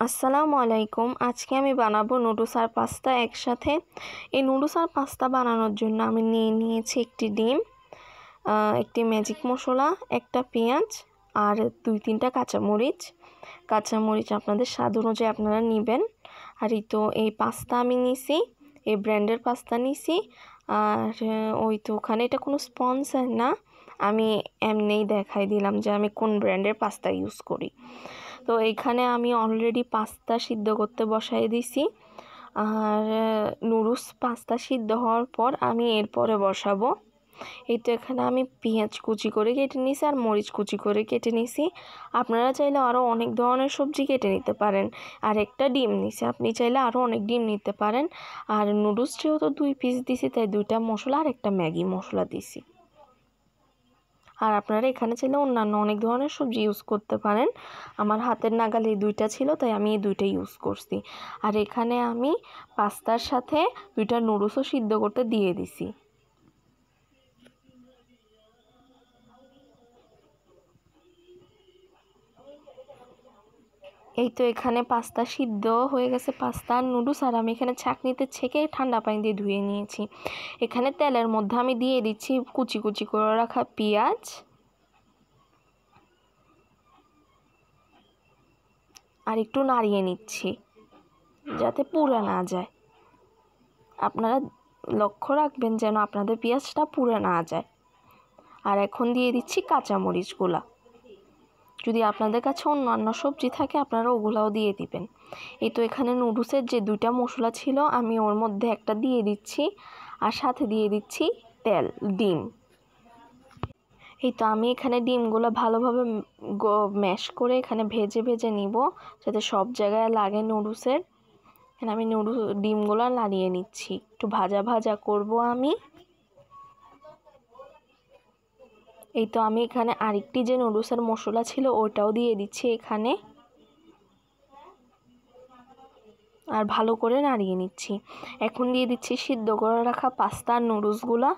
আসসালামু আলাইকুম। আজকে আমি বানাবো নুডলস আর পাস্তা একসাথে। এই নুডলস আর পাস্তা বানানোর জন্য আমি নিয়েছি একটি ডিম, একটি ম্যাজিক মশলা, একটা পেঁয়াজ আর 2-3টা কাঁচামরিচ আপনাদের স্বাদ অনুযায়ী আপনারা নেবেন। আর এই পাস্তা আমি নিছি, এই ব্র্যান্ডের পাস্তা নিছি। আর ওখানে এটা কোনো স্পন্সর না, আমি এমনিই দেখাই দিলাম যে আমি কোন ব্র্যান্ডের পাস্তা ইউজ করি। তো এইখানে আমি অলরেডি পাস্তা সিদ্ধ করতে বসাই দিছি। আর নুডলস পাস্তা সিদ্ধ হওয়ার পর আমি এরপরে বসাবো। এখানে আমি পেঁয়াজ কুচি করে কেটে নিছি আর মরিচ কুচি করে কেটে নিছি। আপনারা চাইলে আরও অনেক ধরনের সবজি কেটে নিতে পারেন। আর একটা ডিম নিছি, আপনি চাইলে আরও অনেক ডিম নিতে পারেন। আর নুডলস যেহেতু 2 পিস দিছি তাই 2টা মশলা আর একটা ম্যাগি মশলা দিছি। আর আপনারা এখানে চাইলে অন্যান্য অনেক ধরনের সবজি ইউজ করতে পারেন। আমার হাতের নাগালে এই 2টা ছিল তাই আমি এই 2টা ইউজ করছি। আর এখানে আমি পাস্তার সাথে 2টা নুডলসও সিদ্ধ করতে দিয়ে দিছি। এখানে পাস্তা সিদ্ধ হয়ে গেছে, পাস্তা আর নুডলস। আর আমি এখানে ছাঁকনিতে ছেঁকে ঠান্ডা পানি দিয়ে ধুয়ে নিয়েছি। এখানে তেলের মধ্যে আমি দিয়ে দিচ্ছি কুচি কুচি করে রাখা পেঁয়াজ আর একটু নাড়িয়ে নিচ্ছি যাতে পুড়ে না যায়। আপনারা লক্ষ্য রাখবেন যেন আপনাদের পেঁয়াজটা পুড়ে না যায়। আর এখন দিয়ে দিচ্ছি কাঁচামরিচগুলা। যদি আপনাদের কাছে অন্যান্য সবজি থাকে আপনারা ওগুলাও দিয়ে দিবেন। এখানে নুডলসের যে 2টা মশলা ছিল আমি ওর মধ্যে একটা দিয়ে দিচ্ছি আর সাথে দিয়ে দিচ্ছি ডিম। আমি এখানে ডিমগুলো ভালোভাবে ম্যাশ করে এখানে ভেজে ভেজে নিব যাতে সব জায়গায় লাগে নুডলসের। এখানে আমি ডিমগুলো নাড়িয়ে নিচ্ছি, একটু ভাজা ভাজা করব আমি। আমি এখানে আরেকটি যে নুডলসের মশলা ছিল ওটাও দিয়ে দিচ্ছি এখানে আর ভালো করে নাড়িয়ে নিচ্ছি। এখন দিয়ে দিচ্ছি সিদ্ধ করে রাখা পাস্তা আর নুডলসগুলা।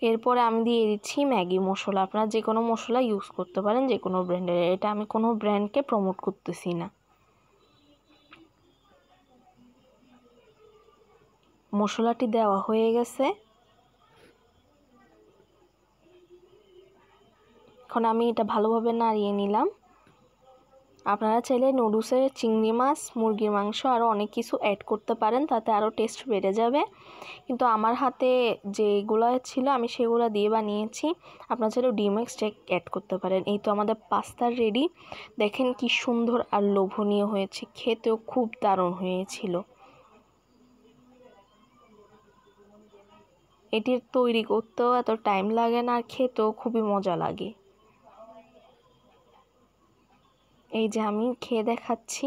এরপরে আমি দিয়ে দিচ্ছি ম্যাগি মশলা। আপনারা যে কোনো মশলা ইউজ করতে পারেন, যে কোনো ব্র্যান্ডের। এটা আমি কোনো ব্র্যান্ডকে প্রমোট করতেছি না। মশলাটি দেওয়া হয়ে গেছে। এখন আমি এটা ভালোভাবে নাড়িয়ে নিলাম। আপনারা চাইলে নুডলসে চিংড়ি মাছ, মুরগির মাংস আরও অনেক কিছু অ্যাড করতে পারেন, তাতে আরও টেস্ট বেড়ে যাবে। কিন্তু আমার হাতে যেগুলো ছিল আমি সেগুলো দিয়ে বানিয়েছি। আপনারা চাইলে ডিম এক্সট্রা অ্যাড করতে পারেন। আমাদের পাস্তা রেডি। দেখেন কি সুন্দর আর লোভনীয় হয়েছে, খেতেও খুব দারুণ হয়েছিল। এটির তৈরি করতেও এত টাইম লাগে না আর খেতেও খুবই মজা লাগে। আমি খেয়ে দেখাচ্ছি।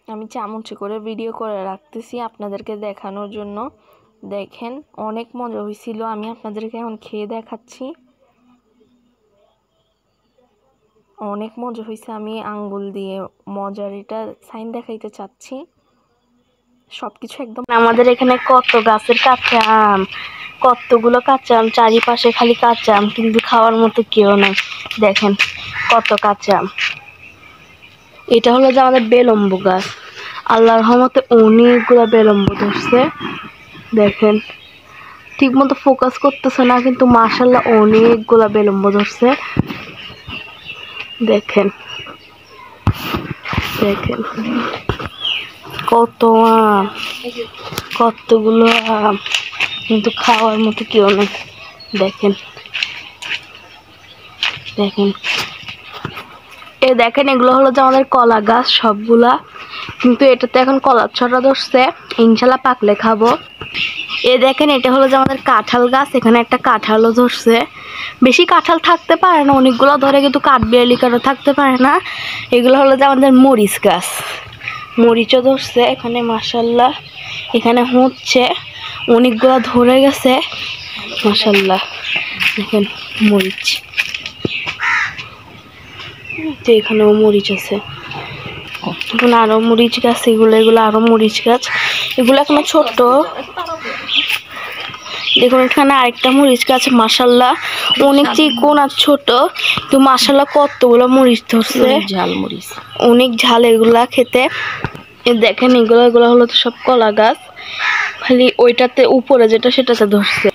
আমি চামচে করে ভিডিও করে রাখতেছি আপনাদেরকে দেখানোর জন্য। দেখেন অনেক মজা হয়েছিল। আমি আপনাদেরকে এখন খেয়ে দেখাচ্ছি। অনেক মজা হয়েছে। আমি আঙ্গুল দিয়ে মজার এটা সাইন দেখাইতে চাচ্ছি। সবকিছু একদম। আমাদের এখানে কত গাছের কাঁচা আম, কতগুলো কাঁচা আম, চারিপাশে খালি কাঁচা আম, কিন্তু খাওয়ার মতো কেউ নাই। দেখেন কত কাঁচা আম। এটা হলো যে আমাদের বেলম্ব গাছ। আল্লাহর রহমতে অনেকগুলো বেলম্ব ধরছে। দেখেন ঠিক মতো ফোকাস করতেছে না, কিন্তু মাশাআল্লাহ অনেকগুলা বেলম্ব ধরছে। দেখেন দেখেন কত আম, কতগুলো আম, কিন্তু খাওয়ার মতো কেউ নেই। দেখেন দেখেন দেখেন এগুলো হলো যে আমাদের কলা গাছ সবগুলা, কিন্তু এটাতে এখন কলার ছড়া ধরছে, ইনশাল্লাহ পাকলে খাবো। দেখেন এটা হলো যে আমাদের কাঁঠাল গাছ, এখানে একটা কাঁঠালও ধরছে। বেশি কাঁঠাল থাকতে পারে না, অনেকগুলো ধরে, কিন্তু কাঠবিড়ালি কারো থাকতে পারে না। এগুলো হলো যে আমাদের মরিচ গাছ, মরিচও ধরছে এখানে মাশাল্লাহ। এখানে হচ্ছে অনেকগুলো ধরে গেছে মাশাল্লাহ। দেখেন মরিচ, এখানেও মরিচ আছে। এখন আরো মরিচ গাছ, এগুলো আরো মরিচ গাছ, এগুলো এখনো ছোট। দেখুন এখানে আরেকটা মরিচ গাছ, মাশাআল্লাহ অনেক চিকন আর ছোট, তো মাশাআল্লাহ কতগুলো মরিচ ধরছে, ঝাল মরিচ, অনেক ঝাল এগুলা খেতে। দেখেন এগুলো হলো তো সব কলা গাছ, খালি ওইটাতে উপরে যেটা সেটাতে ধরছে।